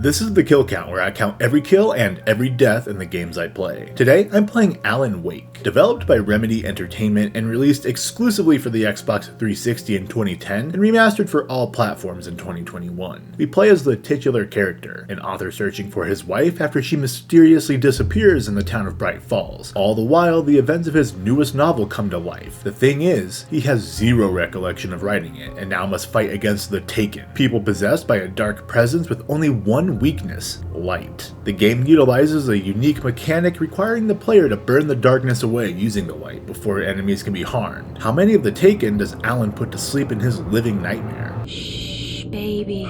This is the kill count, where I count every kill and every death in the games I play. Today, I'm playing Alan Wake, developed by Remedy Entertainment and released exclusively for the Xbox 360 in 2010 and remastered for all platforms in 2021. We play as the titular character, an author searching for his wife after she mysteriously disappears in the town of Bright Falls. All the while, the events of his newest novel come to life. The thing is, he has zero recollection of writing it, and now must fight against the Taken, people possessed by a dark presence with only one weakness: light. The game utilizes a unique mechanic requiring the player to burn the darkness away using the light before enemies can be harmed. How many of the Taken does Alan put to sleep in his living nightmare? Shh, baby.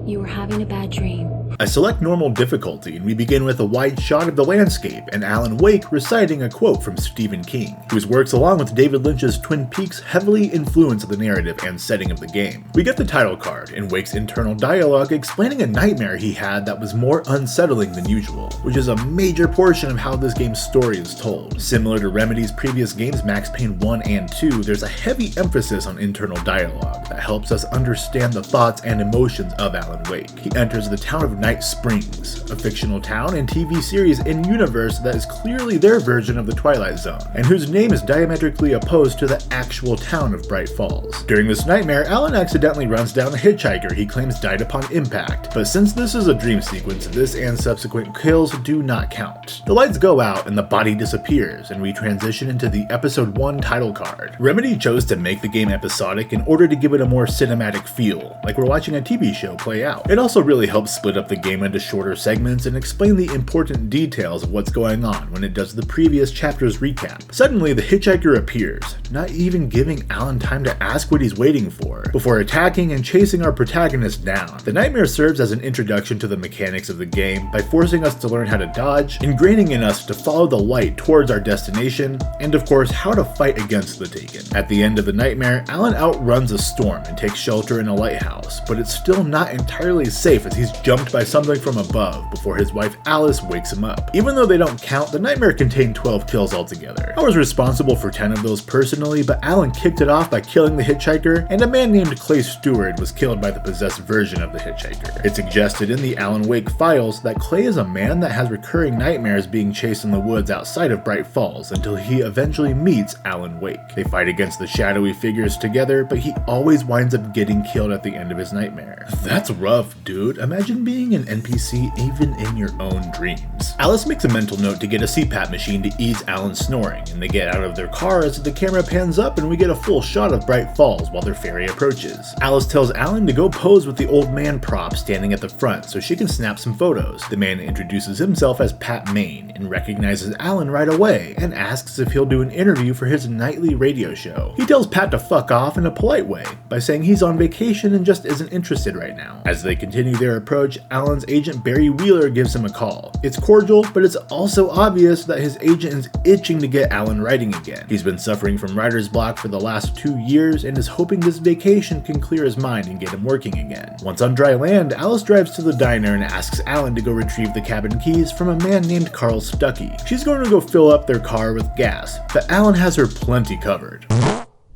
You were having a bad dream. I select normal difficulty, and we begin with a wide shot of the landscape and Alan Wake reciting a quote from Stephen King, whose works along with David Lynch's Twin Peaks heavily influence the narrative and setting of the game. We get the title card and Wake's internal dialogue explaining a nightmare he had that was more unsettling than usual, which is a major portion of how this game's story is told. Similar to Remedy's previous games Max Payne 1 and 2, there's a heavy emphasis on internal dialogue that helps us understand the thoughts and emotions of Alan Wake. He enters the town of Night Springs, a fictional town and TV series in universe that is clearly their version of the Twilight Zone, and whose name is diametrically opposed to the actual town of Bright Falls. During this nightmare, Alan accidentally runs down a hitchhiker he claims died upon impact, but since this is a dream sequence, this and subsequent kills do not count. The lights go out and the body disappears, and we transition into the Episode 1 title card. Remedy chose to make the game episodic in order to give it a more cinematic feel, like we're watching a TV show play out. It also really helps split up the game into shorter segments and explain the important details of what's going on when it does the previous chapter's recap. Suddenly, the hitchhiker appears, not even giving Alan time to ask what he's waiting for, before attacking and chasing our protagonist down. The nightmare serves as an introduction to the mechanics of the game by forcing us to learn how to dodge, ingraining in us to follow the light towards our destination, and of course, how to fight against the Taken. At the end of the nightmare, Alan outruns a storm and takes shelter in a lighthouse, but it's still not entirely safe as he's jumped by something from above before his wife Alice wakes him up. Even though they don't count, the nightmare contained 12 kills altogether. I was responsible for 10 of those personally, but Alan kicked it off by killing the hitchhiker, and a man named Clay Stewart was killed by the possessed version of the hitchhiker. It's suggested in the Alan Wake files that Clay is a man that has recurring nightmares being chased in the woods outside of Bright Falls until he eventually meets Alan Wake. They fight against the shadowy figures together, but he always winds up getting killed at the end of his nightmare. That's rough, dude. Imagine being an NPC even in your own dreams. Alice makes a mental note to get a CPAP machine to ease Alan's snoring, and they get out of their car as the camera pans up and we get a full shot of Bright Falls while their ferry approaches. Alice tells Alan to go pose with the old man prop standing at the front so she can snap some photos. The man introduces himself as Pat Maine and recognizes Alan right away and asks if he'll do an interview for his nightly radio show. He tells Pat to fuck off in a polite way by saying he's on vacation and just isn't interested right now. As they continue their approach, Alan's agent Barry Wheeler gives him a call. It's cordial, but it's also obvious that his agent is itching to get Alan writing again. He's been suffering from writer's block for the last 2 years and is hoping this vacation can clear his mind and get him working again. Once on dry land, Alice drives to the diner and asks Alan to go retrieve the cabin keys from a man named Carl Stuckey. She's going to go fill up their car with gas, but Alan has her plenty covered.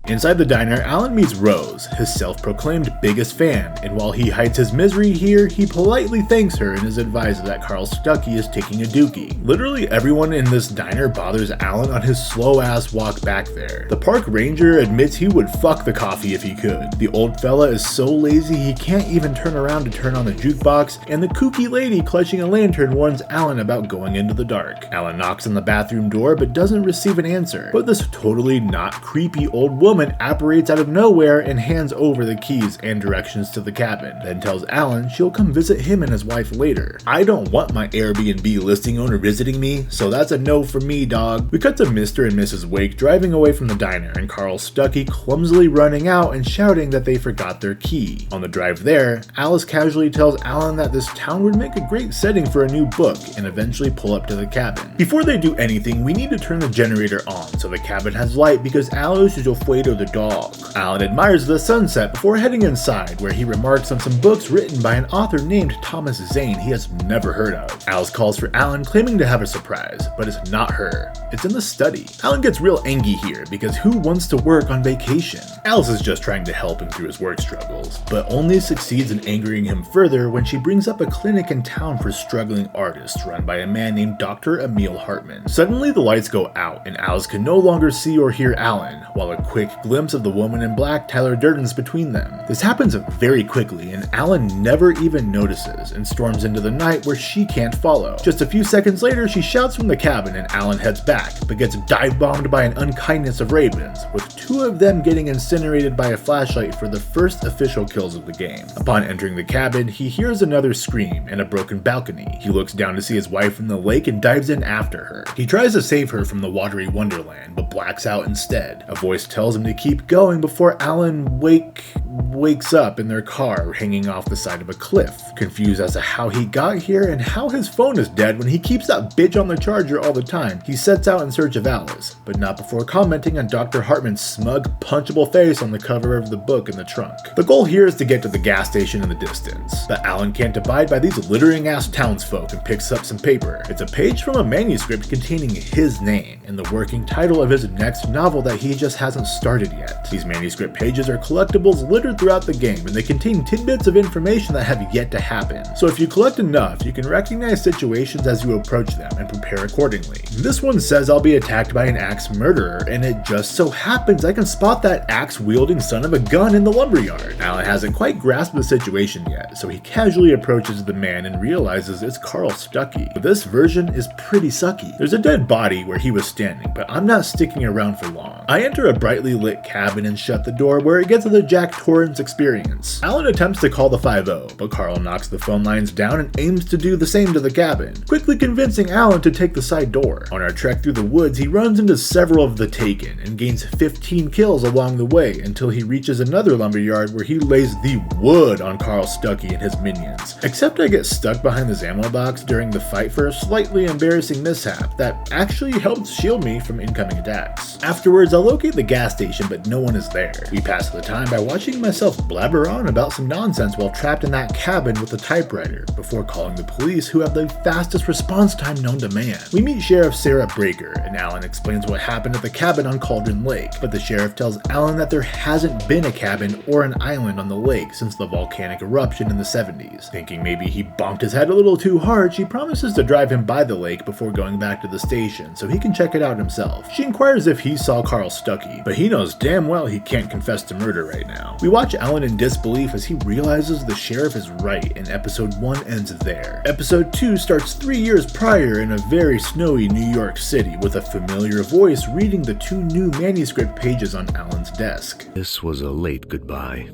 Inside the diner, Alan meets Rose, his self-proclaimed biggest fan, and while he hides his misery here, he politely thanks her and is advised that Carl Stuckey is taking a dookie. Literally everyone in this diner bothers Alan on his slow-ass walk back there. The park ranger admits he would fuck the coffee if he could. The old fella is so lazy he can't even turn around to turn on the jukebox, and the kooky lady clutching a lantern warns Alan about going into the dark. Alan knocks on the bathroom door but doesn't receive an answer, but this totally not creepy old woman apparates out of nowhere and hands over the keys and directions to the cabin, then tells Alan she'll come visit him and his wife later. I don't want my Airbnb listing owner visiting me, so that's a no for me, dog. We cut to Mr. and Mrs. Wake driving away from the diner and Carl Stuckey clumsily running out and shouting that they forgot their key. On the drive there, Alice casually tells Alan that this town would make a great setting for a new book and eventually pull up to the cabin. Before they do anything, we need to turn the generator on so the cabin has light because Alice is afraid Fido the dog. Alan admires the sunset before heading inside, where he remarks on some books written by an author named Thomas Zane he has never heard of. Alice calls for Alan, claiming to have a surprise, but it's not her. It's in the study. Alan gets real angry here because who wants to work on vacation? Alice is just trying to help him through his work struggles, but only succeeds in angering him further when she brings up a clinic in town for struggling artists run by a man named Dr. Emil Hartman. Suddenly the lights go out and Alice can no longer see or hear Alan, while a quick glimpse of the woman in black, Tyler Durden's, between them. This happens very quickly and Alan never even notices and storms into the night where she can't follow. Just a few seconds later she shouts from the cabin and Alan heads back, but gets dive-bombed by an unkindness of ravens, with 2 of them getting incinerated by a flashlight for the first official kills of the game. Upon entering the cabin, he hears another scream and a broken balcony. He looks down to see his wife in the lake and dives in after her. He tries to save her from the watery wonderland, but blacks out instead. A voice tells him to keep going before Alan wakes up in their car hanging off the side of a cliff, confused as to how he got here and how his phone is dead when he keeps that bitch on the charger all the time. He sets out in search of Alice, but not before commenting on Dr. Hartman's smug, punchable face on the cover of the book in the trunk. The goal here is to get to the gas station in the distance, but Alan can't abide by these littering ass townsfolk and picks up some paper. It's a page from a manuscript containing his name and the working title of his next novel that he just hasn't started yet. These manuscript pages are collectibles littered throughout the game, and they contain tidbits of information that have yet to happen. So if you collect enough, you can recognize situations as you approach them and prepare accordingly. This one says I'll be attacked by an axe murderer, and it just so happens I can spot that axe-wielding son of a gun in the lumberyard. Alan hasn't quite grasped the situation yet, so he casually approaches the man and realizes it's Carl Stuckey. But this version is pretty sucky. There's a dead body where he was standing, but I'm not sticking around for long. I enter a brightly lit cabin and shut the door where it gets to the Jack Torrance experience. Alan attempts to call the 5-0, but Carl knocks the phone lines down and aims to do the same to the cabin, quickly convincing Alan to take the side door. On our trek through the woods, he runs into several of the Taken and gains 15 kills along the way until he reaches another lumberyard where he lays the wood on Carl Stuckey and his minions. Except I get stuck behind this ammo box during the fight for a slightly embarrassing mishap that actually helps shield me from incoming attacks. Afterwards, I'll locate the gas station, but no one is there. We pass the time by watching myself blabber on about some nonsense while trapped in that cabin with a typewriter, before calling the police, who have the fastest response time known to man. We meet Sheriff Sarah Breaker, and Alan explains what happened at the cabin on Cauldron Lake, but the sheriff tells Alan that there hasn't been a cabin or an island on the lake since the volcanic eruption in the 70s. Thinking maybe he bonked his head a little too hard, she promises to drive him by the lake before going back to the station so he can check it out himself. She inquires if he saw Carl Stuckey, but he knows damn well he can't confess to murder right now. We watch Alan in disbelief as he realizes the sheriff is right, and episode 1 ends there. Episode 2 starts 3 years prior in a very snowy New York City, with a familiar voice reading the 2 new manuscript pages on Alan's desk. This was a late goodbye.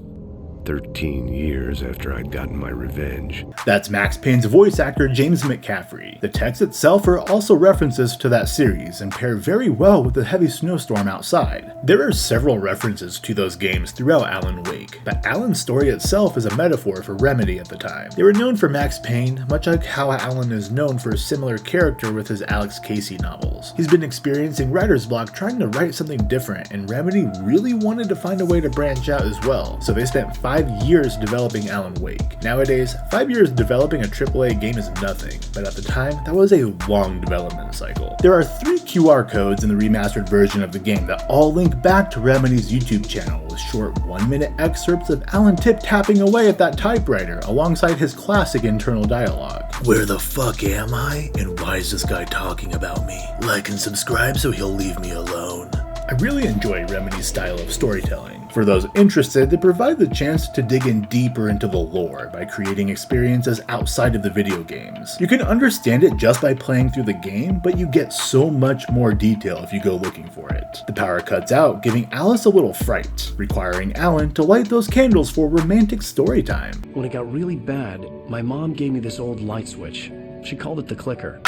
13 years after I'd gotten my revenge. That's Max Payne's voice actor James McCaffrey. The texts itself are also references to that series and pair very well with the heavy snowstorm outside. There are several references to those games throughout Alan Wake, but Alan's story itself is a metaphor for Remedy at the time. They were known for Max Payne, much like how Alan is known for a similar character with his Alex Casey novels. He's been experiencing writer's block trying to write something different, and Remedy really wanted to find a way to branch out as well, so they spent 5 years developing Alan Wake. Nowadays, 5 years developing a AAA game is nothing, but at the time, that was a long development cycle. There are 3 QR codes in the remastered version of the game that all link back to Remedy's YouTube channel with short 1-minute excerpts of Alan tip-tapping away at that typewriter alongside his classic internal dialogue. Where the fuck am I? And why is this guy talking about me? Like and subscribe so he'll leave me alone. I really enjoy Remedy's style of storytelling. For those interested, they provide the chance to dig in deeper into the lore by creating experiences outside of the video games. You can understand it just by playing through the game, but you get so much more detail if you go looking for it. The power cuts out, giving Alice a little fright, requiring Alan to light those candles for romantic story time. When it got really bad, my mom gave me this old light switch. She called it the clicker.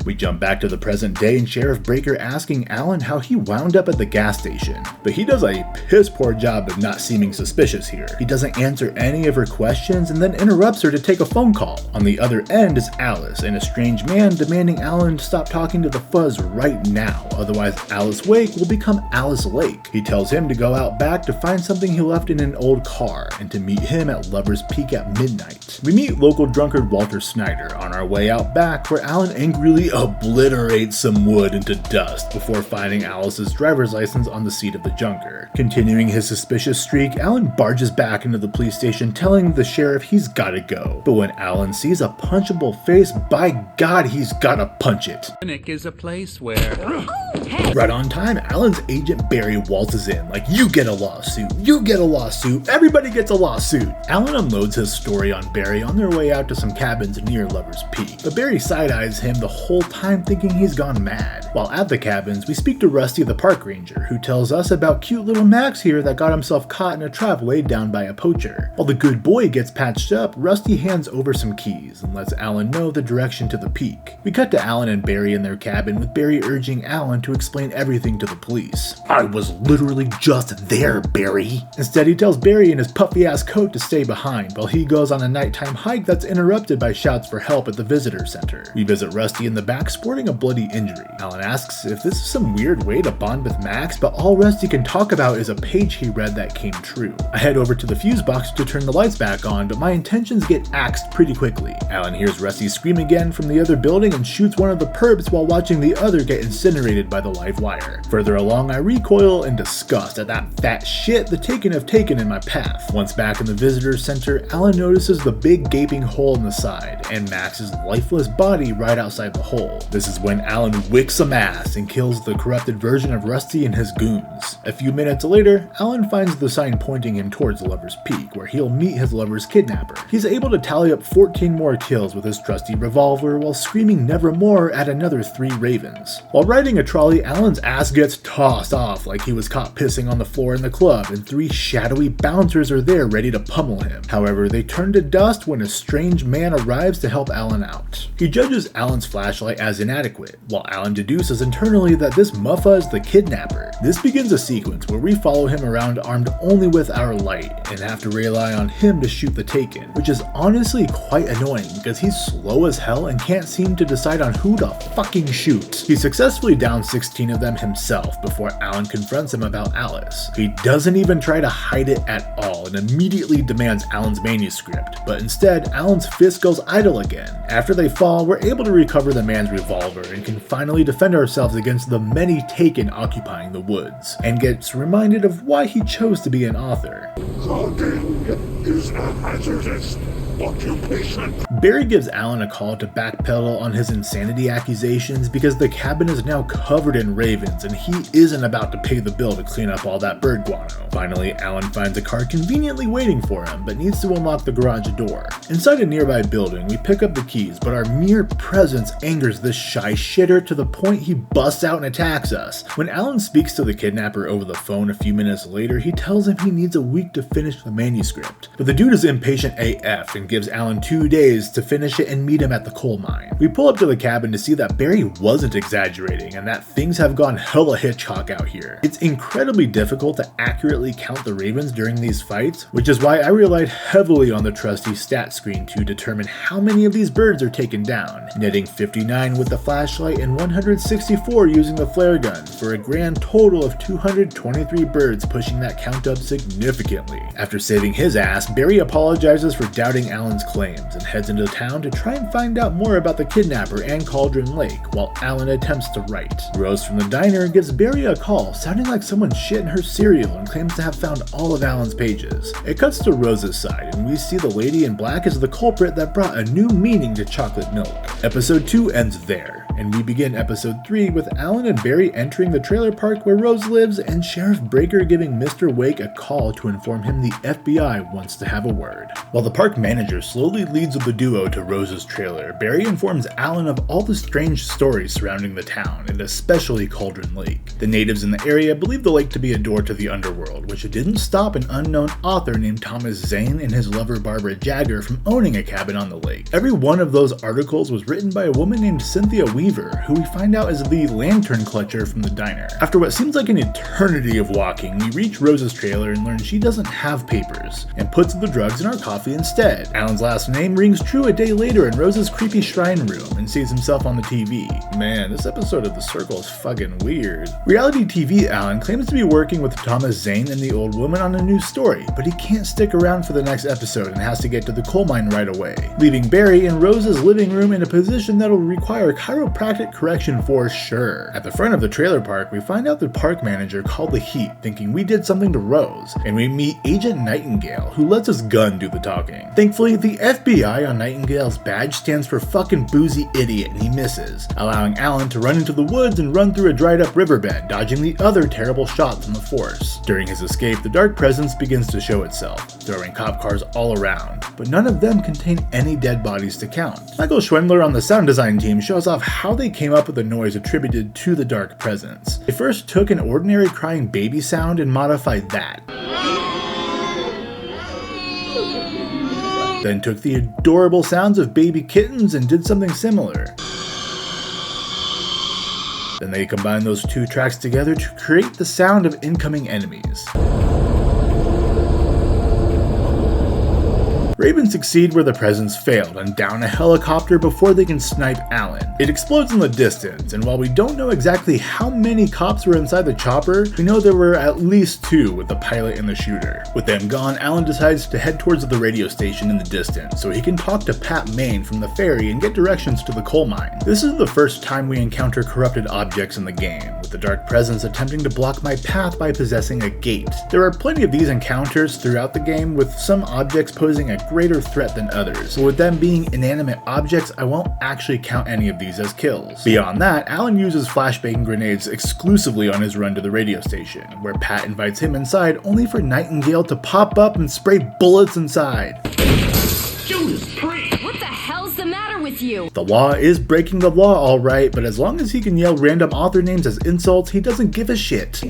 We jump back to the present day and Sheriff Breaker asking Alan how he wound up at the gas station, but he does a piss poor job of not seeming suspicious here. He doesn't answer any of her questions and then interrupts her to take a phone call. On the other end is Alice, and a strange man demanding Alan to stop talking to the Fuzz right now, otherwise Alice Wake will become Alice Lake. He tells him to go out back to find something he left in an old car and to meet him at Lover's Peak at midnight. We meet local drunkard Walter Snyder on our way out back, where Alan angrily obliterates some wood into dust before finding Alice's driver's license on the seat of the junker. Continuing his suspicious streak, Alan barges back into the police station telling the sheriff he's gotta go. But when Alan sees a punchable face, by God, he's gotta punch it. Clinic is a place where... Right on time, Alan's agent Barry waltzes in like, you get a lawsuit, you get a lawsuit, everybody gets a lawsuit. Alan unloads his story on Barry on their way out to some cabins near Lover's Peak, but Barry side-eyes him the whole time thinking he's gone mad. While at the cabins, we speak to Rusty the park ranger, who tells us about cute little Max here that got himself caught in a trap laid down by a poacher. While the good boy gets patched up, Rusty hands over some keys and lets Alan know the direction to the peak. We cut to Alan and Barry in their cabin, with Barry urging Alan to explain everything to the police. I was literally just there, Barry. Instead, he tells Barry in his puffy ass coat to stay behind while he goes on a nighttime hike that's interrupted by shouts for help at the visitor center. We visit Rusty in the back sporting a bloody injury. Alan asks if this is some weird way to bond with Max, but all Rusty can talk about is a page he read that came true. I head over to the fuse box to turn the lights back on, but my intentions get axed pretty quickly. Alan hears Rusty scream again from the other building and shoots one of the perps while watching the other get incinerated by the live wire. Further along, I recoil in disgust at that fat shit the Taken have taken in my path. Once back in the visitor center, Alan notices the big gaping hole in the side and Max's lifeless body right outside the hole. This is when Alan wicks some ass and kills the corrupted version of Rusty and his goons. A few minutes later, Alan finds the sign pointing him towards Lover's Peak, where he'll meet his lover's kidnapper. He's able to tally up 14 more kills with his trusty revolver while screaming nevermore at another 3 ravens. While riding a trolley, Alan's ass gets tossed off like he was caught pissing on the floor in the club, and 3 shadowy bouncers are there ready to pummel him. However, they turn to dust when a strange man arrives to help Alan out. He judges Alan's flashlight as inadequate, while Alan deduces internally that this muffa is the kidnapper. This begins a sequence where we follow him around armed only with our light and have to rely on him to shoot the Taken, which is honestly quite annoying because he's slow as hell and can't seem to decide on who to fucking shoot. He successfully downs 16 of them himself before Alan confronts him about Alice. He doesn't even try to hide it at all and immediately demands Alan's manuscript, but instead Alan's fist goes idle again. After they fall, we're able to recover the man's revolver and can finally defend ourselves against the many Taken occupying the woods, and gets reminded of why he chose to be an author. Hunting is a hazardous occupation. Barry gives Alan a call to backpedal on his insanity accusations because the cabin is now covered in ravens and he isn't about to pay the bill to clean up all that bird guano. Finally, Alan finds a car conveniently waiting for him but needs to unlock the garage door. Inside a nearby building, we pick up the keys, but our mere presence angers this shy shitter to the point he busts out and attacks us. When Alan speaks to the kidnapper over the phone a few minutes later, he tells him he needs a week to finish the manuscript, but the dude is impatient AF and gives Alan 2 days to finish it and meet him at the coal mine. We pull up to the cabin to see that Barry wasn't exaggerating and that things have gone hella Hitchcock out here. It's incredibly difficult to accurately count the ravens during these fights, which is why I relied heavily on the trusty stat screen to determine how many of these birds are taken down, netting 59 with the flashlight and 164 using the flare gun, for a grand total of 223 birds, pushing that count up significantly. After saving his ass, Barry apologizes for doubting Alan's claims and heads into town to try and find out more about the kidnapper and Cauldron Lake, while Alan attempts to write. Rose from the diner gives Barry a call, sounding like someone shit in her cereal, and claims to have found all of Alan's pages. It cuts to Rose's side, and we see the lady in black as the culprit that brought a new meaning to chocolate milk. Episode 2 ends there, and we begin episode 3 with Alan and Barry entering the trailer park where Rose lives and Sheriff Breaker giving Mr. Wake a call to inform him the FBI wants to have a word. While the park manager slowly leads the duo to Rose's trailer, Barry informs Alan of all the strange stories surrounding the town, and especially Cauldron Lake. The natives in the area believe the lake to be a door to the underworld, which didn't stop an unknown author named Thomas Zane and his lover Barbara Jagger from owning a cabin on the lake. Every one of those articles was written by a woman named Cynthia Weaver, Weaver, who we find out is the lantern clutcher from the diner. After what seems like an eternity of walking, we reach Rose's trailer and learn she doesn't have papers, and puts the drugs in our coffee instead. Alan's last name rings true a day later in Rose's creepy shrine room and sees himself on the TV. Man, this episode of The Circle is fucking weird. Reality TV Alan claims to be working with Thomas Zane and the old woman on a new story, but he can't stick around for the next episode and has to get to the coal mine right away, leaving Barry in Rose's living room in a position that'll require chiropractic correction for sure. At the front of the trailer park, we find out the park manager called the heat, thinking we did something to Rose, and we meet Agent Nightingale, who lets his gun do the talking. Thankfully, the FBI on Nightingale's badge stands for fucking boozy idiot, and he misses, allowing Alan to run into the woods and run through a dried up riverbed, dodging the other terrible shots from the Force. During his escape, the dark presence begins to show itself, throwing cop cars all around, but none of them contain any dead bodies to count. Michael Schwendler on the sound design team shows off how they came up with the noise attributed to the dark presence. They first took an ordinary crying baby sound and modified that. Then took the adorable sounds of baby kittens and did something similar. Then they combined those two tracks together to create the sound of incoming enemies. Ravens succeed where the presence failed and down a helicopter before they can snipe Alan. It explodes in the distance, and while we don't know exactly how many cops were inside the chopper, we know there were at least 2 with the pilot and the shooter. With them gone, Alan decides to head towards the radio station in the distance so he can talk to Pat Maine from the ferry and get directions to the coal mine. This is the first time we encounter corrupted objects in the game, with the dark presence attempting to block my path by possessing a gate. There are plenty of these encounters throughout the game, with some objects posing a greater threat than others, but with them being inanimate objects, I won't actually count any of these as kills. Beyond that, Alan uses flashbang grenades exclusively on his run to the radio station, where Pat invites him inside only for Nightingale to pop up and spray bullets inside. What the hell's the matter with you? The law is breaking the law alright, but as long as he can yell random author names as insults, he doesn't give a shit.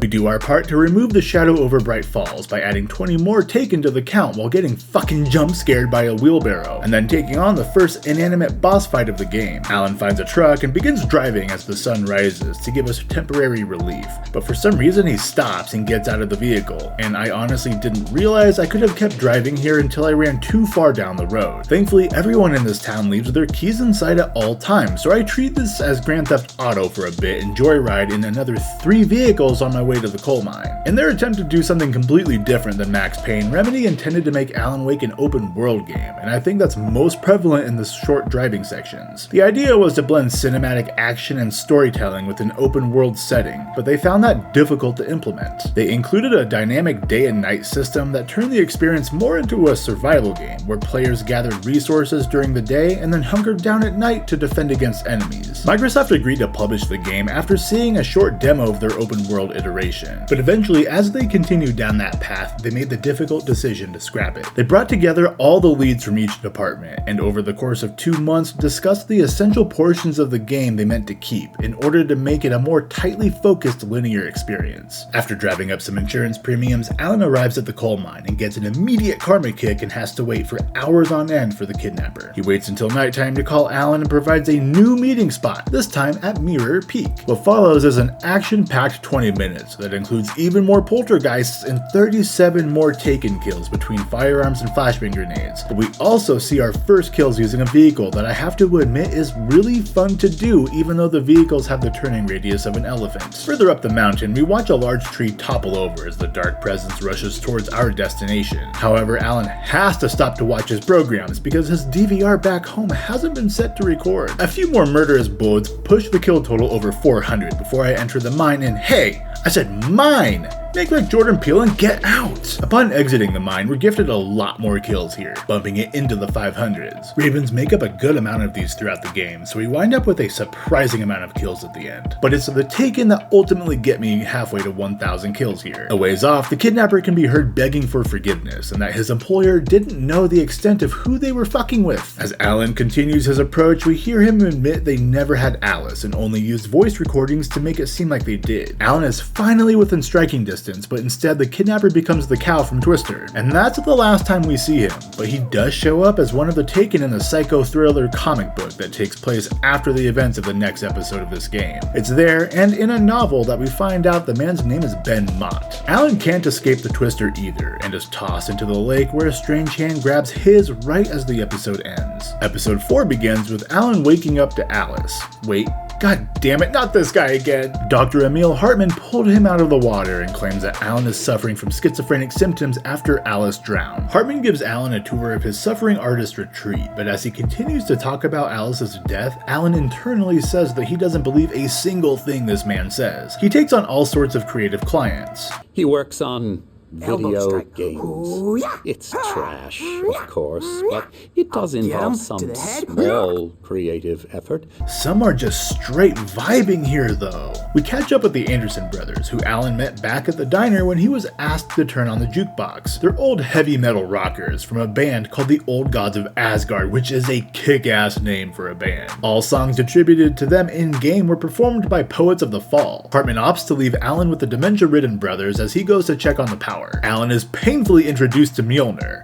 We do our part to remove the shadow over Bright Falls by adding 20 more taken to the count while getting fucking jump scared by a wheelbarrow, and then taking on the first inanimate boss fight of the game. Alan finds a truck and begins driving as the sun rises to give us temporary relief, but for some reason he stops and gets out of the vehicle, and I honestly didn't realize I could have kept driving here until I ran too far down the road. Thankfully, everyone in this town leaves their keys inside at all times, so I treat this as Grand Theft Auto for a bit and joyride in another 3 vehicles on my way to the coal mine. In their attempt to do something completely different than Max Payne, Remedy intended to make Alan Wake an open world game, and I think that's most prevalent in the short driving sections. The idea was to blend cinematic action and storytelling with an open world setting, but they found that difficult to implement. They included a dynamic day and night system that turned the experience more into a survival game, where players gathered resources during the day and then hunkered down at night to defend against enemies. Microsoft agreed to publish the game after seeing a short demo of their open world iteration. But eventually, as they continued down that path, they made the difficult decision to scrap it. They brought together all the leads from each department, and over the course of 2 months discussed the essential portions of the game they meant to keep, in order to make it a more tightly focused linear experience. After driving up some insurance premiums, Alan arrives at the coal mine and gets an immediate karma kick and has to wait for hours on end for the kidnapper. He waits until nighttime to call Alan and provides a new meeting spot, this time at Mirror Peak. What follows is an action-packed 20 minutes that includes even more poltergeists and 37 more taken kills between firearms and flashbang grenades. But we also see our first kills using a vehicle that I have to admit is really fun to do, even though the vehicles have the turning radius of an elephant. Further up the mountain, we watch a large tree topple over as the dark presence rushes towards our destination. However, Alan has to stop to watch his programs because his DVR back home hasn't been set to record. A few more murderous bullets push the kill total over 400 before I enter the mine, and hey, I said mine! Make like Jordan Peele and get out! Upon exiting the mine, we're gifted a lot more kills here, bumping it into the 500s. Ravens make up a good amount of these throughout the game, so we wind up with a surprising amount of kills at the end. But it's the taken that ultimately get me halfway to 1,000 kills here. A ways off, the kidnapper can be heard begging for forgiveness, and that his employer didn't know the extent of who they were fucking with. As Alan continues his approach, we hear him admit they never had Alice and only used voice recordings to make it seem like they did. Alan is finally within striking distance assistance, but instead the kidnapper becomes the cow from Twister. And that's the last time we see him, but he does show up as one of the Taken in the psycho thriller comic book that takes place after the events of the next episode of this game. It's there, and in a novel that we find out the man's name is Ben Mott. Alan can't escape the Twister either, and is tossed into the lake where a strange hand grabs his right as the episode ends. Episode 4 begins with Alan waking up to Alice. Wait, god damn it, not this guy again! Dr. Emil Hartman pulled him out of the water and claims that Alan is suffering from schizophrenic symptoms after Alice drowned. Hartman gives Alan a tour of his suffering artist retreat, but as he continues to talk about Alice's death, Alan internally says that he doesn't believe a single thing this man says. He takes on all sorts of creative clients. He works on video strike. games. Ooh, yeah. It's trash, of course, but it does involve some to the head. small creative effort. Some are just straight vibing here though. We catch up with the Anderson brothers, who Alan met back at the diner when he was asked to turn on the jukebox. They're old heavy metal rockers from a band called the Old Gods of Asgard, which is a kick-ass name for a band. All songs attributed to them in-game were performed by Poets of the Fall. Hartman opts to leave Alan with the dementia-ridden brothers as he goes to check on the power. Alan is painfully introduced to Mjolnir.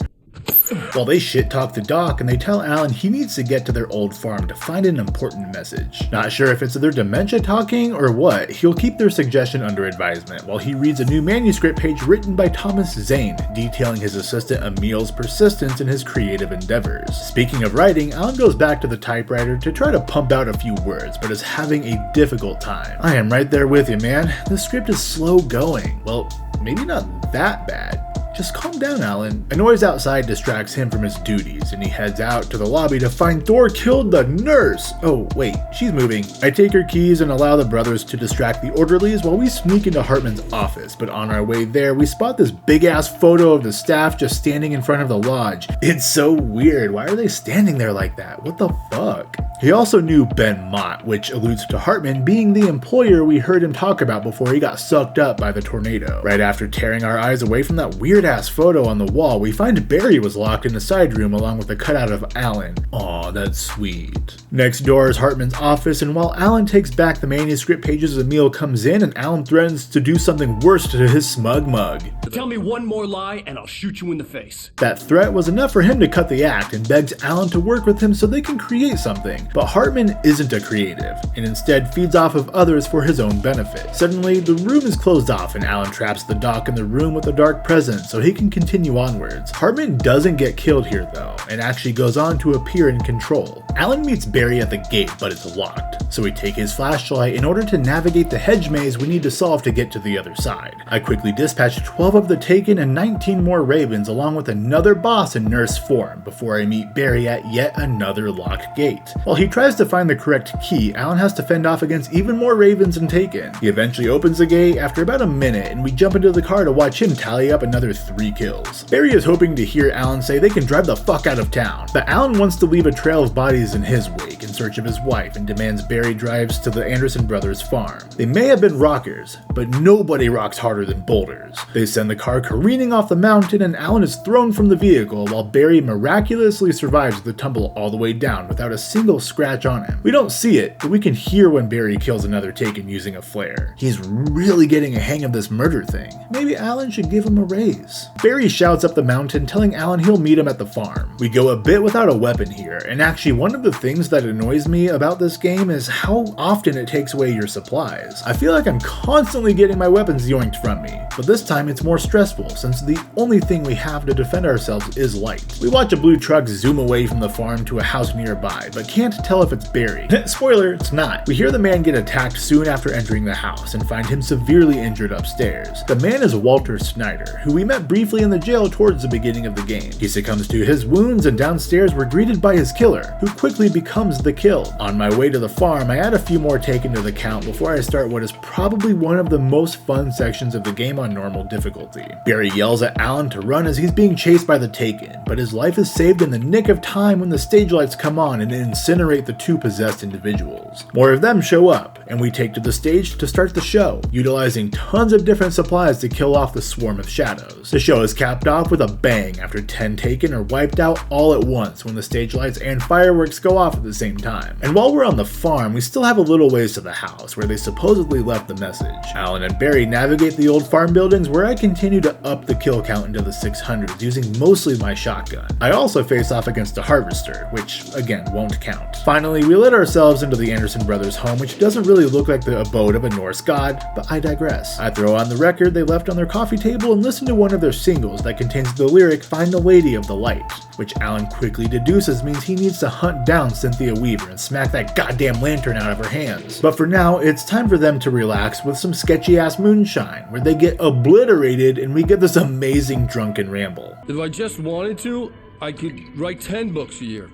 While they shit-talk the Doc and they tell Alan he needs to get to their old farm to find an important message. Not sure if it's their dementia talking or what, he'll keep their suggestion under advisement while he reads a new manuscript page written by Thomas Zane, detailing his assistant Emil's persistence in his creative endeavors. Speaking of writing, Alan goes back to the typewriter to try to pump out a few words, but is having a difficult time. I am right there with you, man. This script is slow going. Well, maybe not that bad. Just calm down, Alan. A noise outside distracts him from his duties, and he heads out to the lobby to find Thor killed the nurse. Oh, wait, she's moving. I take her keys and allow the brothers to distract the orderlies while we sneak into Hartman's office, but on our way there, we spot this big-ass photo of the staff just standing in front of the lodge. It's so weird. Why are they standing there like that? What the fuck? He also knew Ben Mott, which alludes to Hartman being the employer we heard him talk about before he got sucked up by the tornado. Right after tearing our eyes away from that weird-ass photo on the wall, we find Barry was locked in the side room along with a cutout of Alan. Aw, that's sweet. Next door is Hartman's office, and while Alan takes back the manuscript pages, Emil comes in and Alan threatens to do something worse to his smug mug. Tell me one more lie and I'll shoot you in the face. That threat was enough for him to cut the act and begs Alan to work with him so they can create something. But Hartman isn't a creative, and instead feeds off of others for his own benefit. Suddenly, the room is closed off and Alan traps the Doc in the room with a dark presence so he can continue onwards. Hartman doesn't get killed here though, and actually goes on to appear in control. Alan meets Barry at the gate, but it's locked, so we take his flashlight in order to navigate the hedge maze we need to solve to get to the other side. I quickly dispatch 12 of the Taken and 19 more Ravens along with another boss in nurse form before I meet Barry at yet another locked gate. While he tries to find the correct key, Alan has to fend off against even more Ravens and Taken. He eventually opens the gate after about a minute, and we jump into the car to watch him tally up another 3 kills. Barry is hoping to hear Alan say they can drive the fuck out of town, but Alan wants to leave a trail of bodies in his wake in search of his wife and demands Barry drives to the Anderson brothers' farm. They may have been rockers, but nobody rocks harder than boulders. They send the car careening off the mountain and Alan is thrown from the vehicle while Barry miraculously survives the tumble all the way down without a single scratch on him. We don't see it, but we can hear when Barry kills another Taken using a flare. He's really getting a hang of this murder thing. Maybe Alan should give him a raise. Barry shouts up the mountain telling Alan he'll meet him at the farm. We go a bit without a weapon here, and actually one of the things that annoys me about this game is how often it takes away your supplies. I feel like I'm constantly getting my weapons yoinked from me, but this time it's more stressful since the only thing we have to defend ourselves is light. We watch a blue truck zoom away from the farm to a house nearby, but can't tell if it's Barry. Spoiler, it's not. We hear the man get attacked soon after entering the house and find him severely injured upstairs. The man is Walter Snyder, who we met briefly in the jail towards the beginning of the game. He succumbs to his wounds and downstairs we're greeted by his killer, who quickly becomes the killed. On my way to the farm, I add a few more Taken to the count before I start what is probably one of the most fun sections of the game on normal difficulty. Barry yells at Alan to run as he's being chased by the Taken, but his life is saved in the nick of time when the stage lights come on and incinerate the 2 possessed individuals. More of them show up, and we take to the stage to start the show, utilizing tons of different supplies to kill off the swarm of shadows. The show is capped off with a bang after 10 Taken are wiped out all at once when the stage lights and fireworks go off at the same time. And while we're on the farm, we still have a little ways to the house where they supposedly left the message. Alan and Barry navigate the old farm buildings where I continue to up the kill count into the 600s using mostly my shotgun. I also face off against a harvester, which again won't count. Finally, we let ourselves into the Anderson brothers' home, which doesn't really look like the abode of a Norse god, but I digress. I throw on the record they left on their coffee table and listen to one of their singles that contains the lyric "Find the Lady of the Light," which Alan quickly deduces means he needs to hunt down Cynthia Weaver and smack that goddamn lantern out of her hands. But for now, it's time for them to relax with some sketchy-ass moonshine, where they get obliterated and we get this amazing drunken ramble. If I just wanted to, I could write 10 books a year.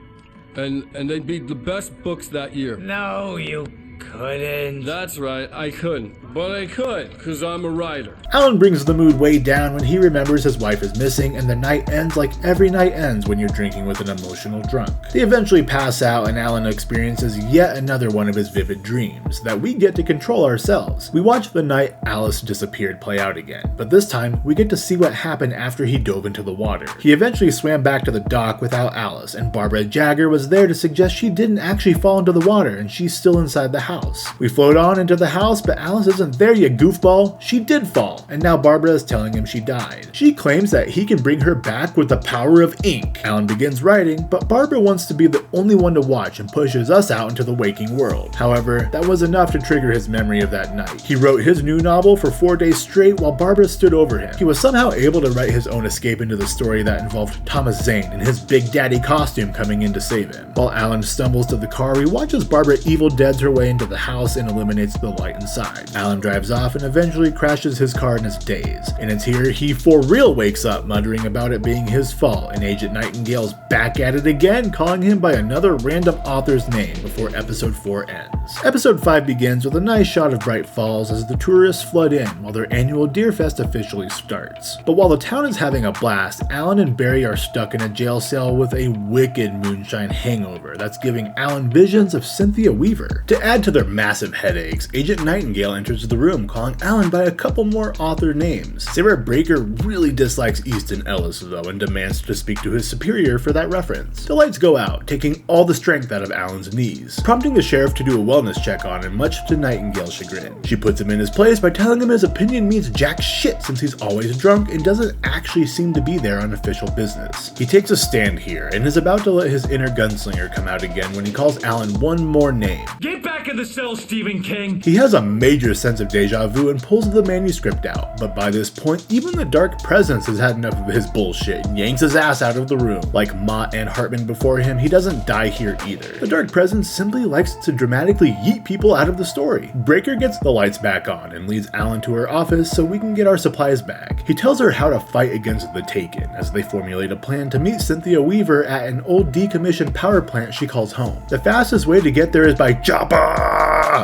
And they'd be the best books that year. No, you couldn't. That's right, I couldn't. But I could, because I'm a writer. Alan brings the mood way down when he remembers his wife is missing, and the night ends like every night ends when you're drinking with an emotional drunk. They eventually pass out and Alan experiences yet another one of his vivid dreams that we get to control ourselves. We watch the night Alice disappeared play out again, but this time we get to see what happened after he dove into the water. He eventually swam back to the dock without Alice, and Barbara Jagger was there to suggest she didn't actually fall into the water and she's still inside the house. We float on into the house, but Alice isn't there, you goofball. She did fall, and now Barbara is telling him she died. She claims that he can bring her back with the power of ink. Alan begins writing, but Barbara wants to be the only one to watch and pushes us out into the waking world. However, that was enough to trigger his memory of that night. He wrote his new novel for 4 days straight while Barbara stood over him. He was somehow able to write his own escape into the story that involved Thomas Zane in his Big Daddy costume coming in to save him. While Alan stumbles to the car, he watches Barbara Evil Deads her way into the house and eliminates the light inside. Alan drives off and eventually crashes his car in his daze. And it's here he for real wakes up, muttering about it being his fault, and Agent Nightingale's back at it again, calling him by another random author's name before episode 4 ends. Episode 5 begins with a nice shot of Bright Falls as the tourists flood in while their annual Deer Fest officially starts. But while the town is having a blast, Alan and Barry are stuck in a jail cell with a wicked moonshine hangover that's giving Alan visions of Cynthia Weaver. To add to their massive headaches, Agent Nightingale enters the room, calling Alan by a couple more author names. Sarah Breaker really dislikes Easton Ellis though and demands to speak to his superior for that reference. The lights go out, taking all the strength out of Alan's knees, prompting the sheriff to do a wellness check on him, much to Nightingale's chagrin. She puts him in his place by telling him his opinion means jack shit since he's always drunk and doesn't actually seem to be there on official business. He takes a stand here and is about to let his inner gunslinger come out again when he calls Alan one more name. Get back in the cell, Stephen King! He has a major sense of deja vu and pulls the manuscript out, but by this point, even the Dark Presence has had enough of his bullshit and yanks his ass out of the room. Like Mott and Hartman before him, he doesn't die here either. The Dark Presence simply likes to dramatically yeet people out of the story. Breaker gets the lights back on and leads Alan to her office so we can get our supplies back. He tells her how to fight against the Taken as they formulate a plan to meet Cynthia Weaver at an old decommissioned power plant she calls home. The fastest way to get there is by chopper!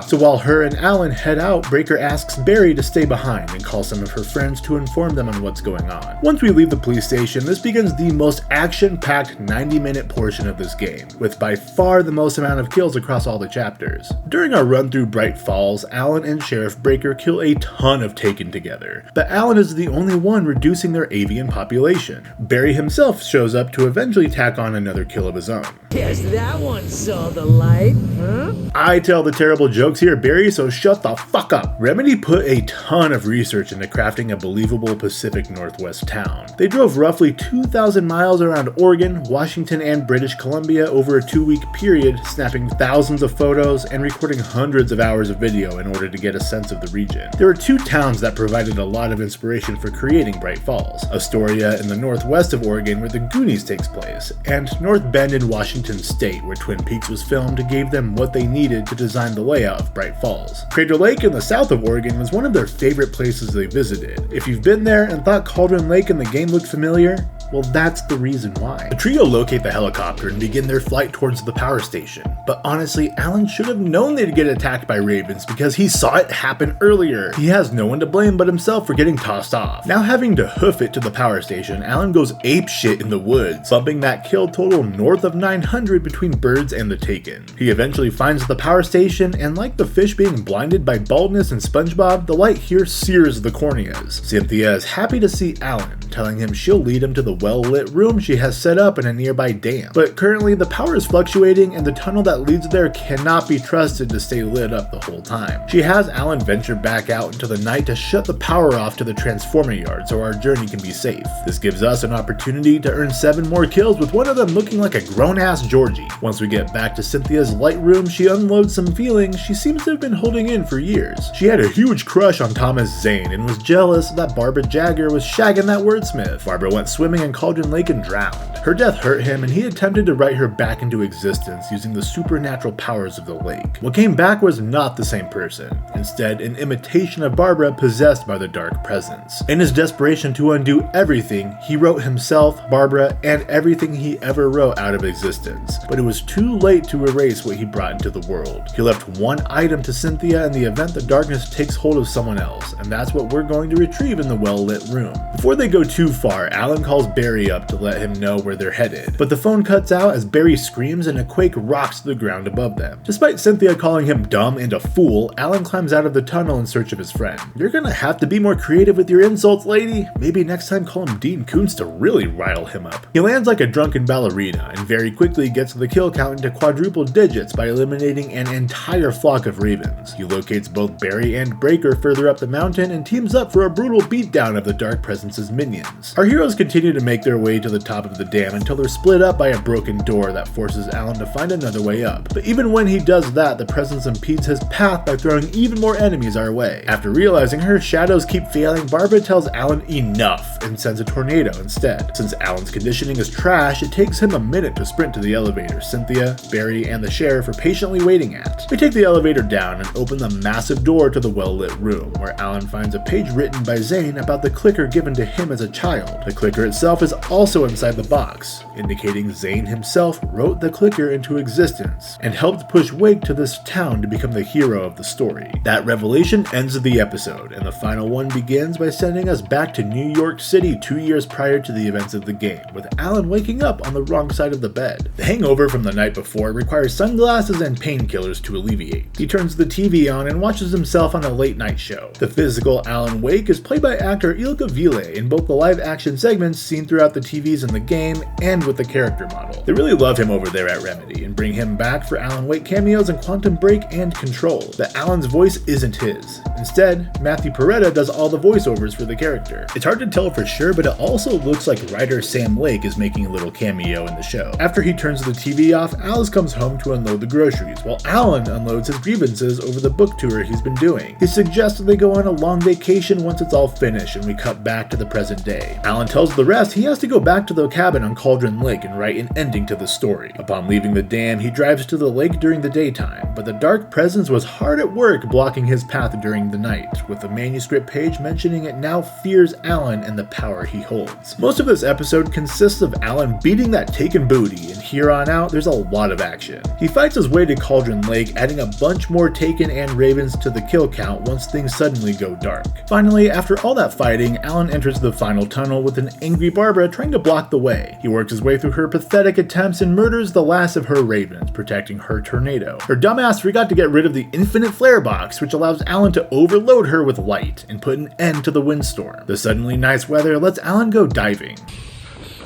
So while her and Alan head out, Breaker asks Barry to stay behind and call some of her friends to inform them on what's going on. Once we leave the police station, this begins the most action-packed 90-minute portion of this game, with by far the most amount of kills across all the chapters. During our run through Bright Falls, Alan and Sheriff Breaker kill a ton of Taken together, but Alan is the only one reducing their avian population. Barry himself shows up to eventually tack on another kill of his own. Guess that one saw the light, huh? I tell the terrible jokes here, Barry, so shut the fuck up. Remedy put a ton of research into crafting a believable Pacific Northwest town. They drove roughly 2,000 miles around Oregon, Washington, and British Columbia over a 2-week period, snapping thousands of photos and recording hundreds of hours of video in order to get a sense of the region. There are 2 towns that provided a lot of inspiration for creating Bright Falls: Astoria in the northwest of Oregon where the Goonies takes place, and North Bend in Washington State where Twin Peaks was filmed gave them what they needed to design the layout of Bright Falls. Crater Lake in the south of Oregon was one of their favorite places they visited. If you've been there and thought Cauldron Lake in the game looked familiar, Well, that's the reason why. The trio locate the helicopter and begin their flight towards the power station. But honestly, Alan should have known they'd get attacked by ravens because he saw it happen earlier. He has no one to blame but himself for getting tossed off. Now having to hoof it to the power station, Alan goes apeshit in the woods, bumping that kill total north of 900 between birds and the Taken. He eventually finds the power station, and like the fish being blinded by baldness in SpongeBob, the light here sears the corneas. Cynthia is happy to see Alan, telling him she'll lead him to the well-lit room she has set up in a nearby dam. But currently the power is fluctuating and the tunnel that leads there cannot be trusted to stay lit up the whole time. She has Alan venture back out into the night to shut the power off to the transformer yard so our journey can be safe. This gives us an opportunity to earn 7 more kills, with one of them looking like a grown-ass Georgie. Once we get back to Cynthia's light room, she unloads some feelings she seems to have been holding in for years. She had a huge crush on Thomas Zane and was jealous that Barbara Jagger was shagging that wordsmith. Barbara went swimming in Cauldron Lake and drowned. Her death hurt him and he attempted to write her back into existence using the supernatural powers of the lake. What came back was not the same person, instead an imitation of Barbara possessed by the dark presence. In his desperation to undo everything, he wrote himself, Barbara, and everything he ever wrote out of existence. But it was too late to erase what he brought into the world. He left one item to Cynthia in the event the darkness takes hold of someone else, and that's what we're going to retrieve in the well-lit room. Before they go too far, Alan calls Barry up to let him know where they're headed, but the phone cuts out as Barry screams and a quake rocks to the ground above them. Despite Cynthia calling him dumb and a fool, Alan climbs out of the tunnel in search of his friend. You're gonna have to be more creative with your insults, lady. Maybe next time call him Dean Koontz to really rile him up. He lands like a drunken ballerina and very quickly gets the kill count into quadruple digits by eliminating an entire flock of ravens. He locates both Barry and Breaker further up the mountain and teams up for a brutal beatdown of the Dark Presence's minions. Our heroes continue to make their way to the top of the dam until they're split up by a broken door that forces Alan to find another way up. But even when he does that, the Presence impedes his path by throwing even more enemies our way. After realizing her shadows keep failing, Barbara tells Alan enough and sends a tornado instead. Since Alan's conditioning is trash, it takes him a minute to sprint to the elevator Cynthia, Barry, and the sheriff are patiently waiting at. We take the elevator down and open the massive door to the well-lit room, where Alan finds a page written by Zane about the clicker given to him as a child. The clicker itself is also inside the box, indicating Zane himself wrote the clicker into existence and helped push Wake to this town to become the hero of the story. That revelation ends the episode, and the final one begins by sending us back to New York City 2 years prior to the events of the game, with Alan waking up on the wrong side of the bed. The hangover from the night before requires sunglasses and painkillers to alleviate. He turns the TV on and watches himself on a late night show. The physical Alan Wake is played by actor Ilka Ville in both the live action segments seen throughout the TVs in the game and with the character model. They really love him over there at Remedy and bring him back for Alan Wake cameos in Quantum Break and Control. But Alan's voice isn't his. Instead, Matthew Peretta does all the voiceovers for the character. It's hard to tell for sure, but it also looks like writer Sam Lake is making a little cameo in the show. After he turns the TV off, Alice comes home to unload the groceries, while Alan unloads his grievances over the book tour he's been doing. He suggests that they go on a long vacation once it's all finished, and we cut back to the present day. Alan tells the rest he has to go back to the cabin on Cauldron Lake and write an ending to the story. Upon leaving the dam, he drives to the lake during the daytime, but the Dark Presence was hard at work blocking his path during the night, with a manuscript page mentioning it now fears Alan and the power he holds. Most of this episode consists of Alan beating that Taken booty, and here on out there's a lot of action. He fights his way to Cauldron Lake, adding a bunch more Taken and Ravens to the kill count once things suddenly go dark. Finally, after all that fighting, Alan enters the final tunnel with an angry Barbara trying to block the way. He works his way through her pathetic attempts and murders the last of her Ravens, protecting her tornado. Her dumbass forgot to get rid of the infinite flare box, which allows Alan to overload her with light and put an end to the windstorm. The suddenly nice weather lets Alan go diving.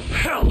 Hell!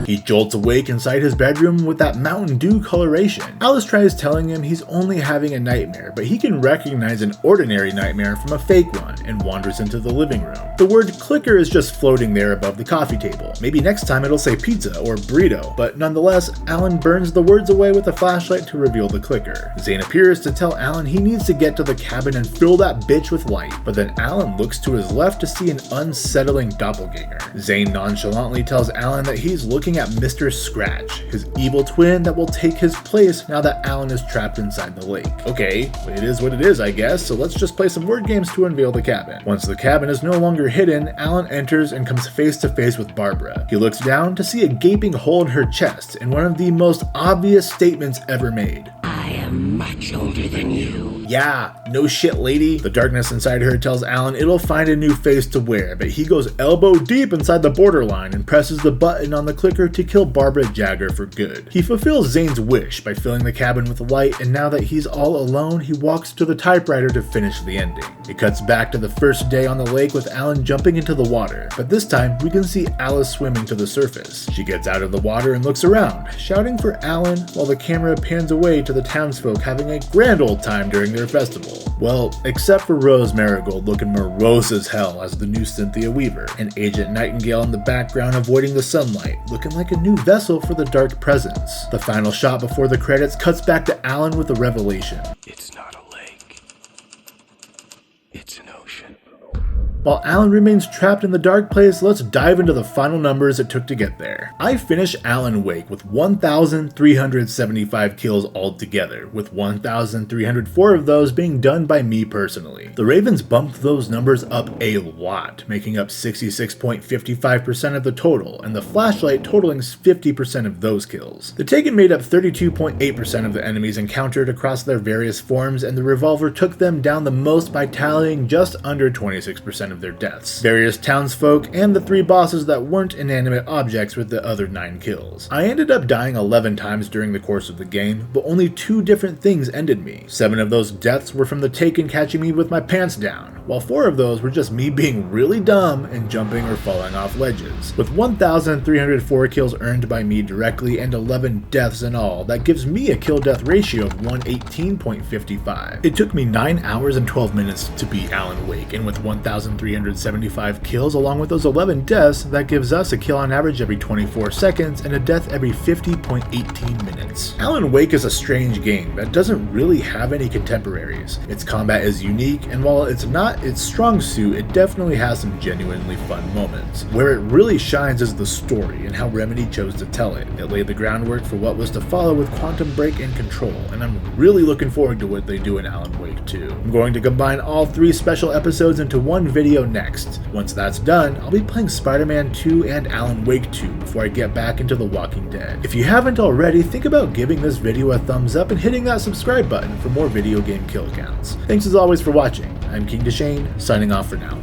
He jolts awake inside his bedroom with that Mountain Dew coloration. Alice tries telling him he's only having a nightmare, but he can recognize an ordinary nightmare from a fake one and wanders into the living room. The word clicker is just floating there above the coffee table. Maybe next time it'll say pizza or burrito, but nonetheless, Alan burns the words away with a flashlight to reveal the clicker. Zane appears to tell Alan he needs to get to the cabin and fill that bitch with light, but then Alan looks to his left to see an unsettling doppelganger. Zane nonchalantly tells Alan that he's looking at at Mr. Scratch, his evil twin that will take his place now that Alan is trapped inside the lake. Okay, it is what it is, I guess, so let's just play some word games to unveil the cabin. Once the cabin is no longer hidden, Alan enters and comes face to face with Barbara. He looks down to see a gaping hole in her chest and one of the most obvious statements ever made. I am much older than you. Yeah, no shit, lady. The darkness inside her tells Alan it'll find a new face to wear, but he goes elbow deep inside the borderline and presses the button on the clicker to kill Barbara Jagger for good. He fulfills Zane's wish by filling the cabin with light, and now that he's all alone, he walks to the typewriter to finish the ending. It cuts back to the first day on the lake with Alan jumping into the water, but this time we can see Alice swimming to the surface. She gets out of the water and looks around, shouting for Alan while the camera pans away to the townsfolk having a grand old time during their festival. Well, except for Rose Marigold looking morose as hell as the new Cynthia Weaver, and Agent Nightingale in the background avoiding the sunlight, looking like a new vessel for the Dark Presence. The final shot before the credits cuts back to Alan with a revelation. It's not a lake. It's an ocean. While Alan remains trapped in the dark place, let's dive into the final numbers it took to get there. I finished Alan Wake with 1,375 kills altogether, with 1,304 of those being done by me personally. The Ravens bumped those numbers up a lot, making up 66.55% of the total, and the Flashlight totaling 50% of those kills. The Taken made up 32.8% of the enemies encountered across their various forms, and the Revolver took them down the most by tallying just under 26% of their deaths. Various townsfolk and the 3 bosses that weren't inanimate objects with the other 9 kills. I ended up dying 11 times during the course of the game, but only 2 different things ended me. 7 of those deaths were from the Taken catching me with my pants down, while 4 of those were just me being really dumb and jumping or falling off ledges. With 1,304 kills earned by me directly and 11 deaths in all, that gives me a kill-death ratio of 118.55. It took me 9 hours and 12 minutes to beat Alan Wake, and with 1,375 kills along with those 11 deaths, that gives us a kill on average every 24 seconds and a death every 50.18 minutes. Alan Wake is a strange game that doesn't really have any contemporaries. Its combat is unique, and while it's not its strong suit, it definitely has some genuinely fun moments. Where it really shines is the story and how Remedy chose to tell it. It laid the groundwork for what was to follow with Quantum Break and Control, and I'm really looking forward to what they do in Alan Wake 2. I'm going to combine all 3 special episodes into one video next. Once that's done, I'll be playing Spider-Man 2 and Alan Wake 2 before I get back into The Walking Dead. If you haven't already, think about giving this video a thumbs up and hitting that subscribe button for more video game kill counts. Thanks as always for watching. I'm King Deschain, signing off for now.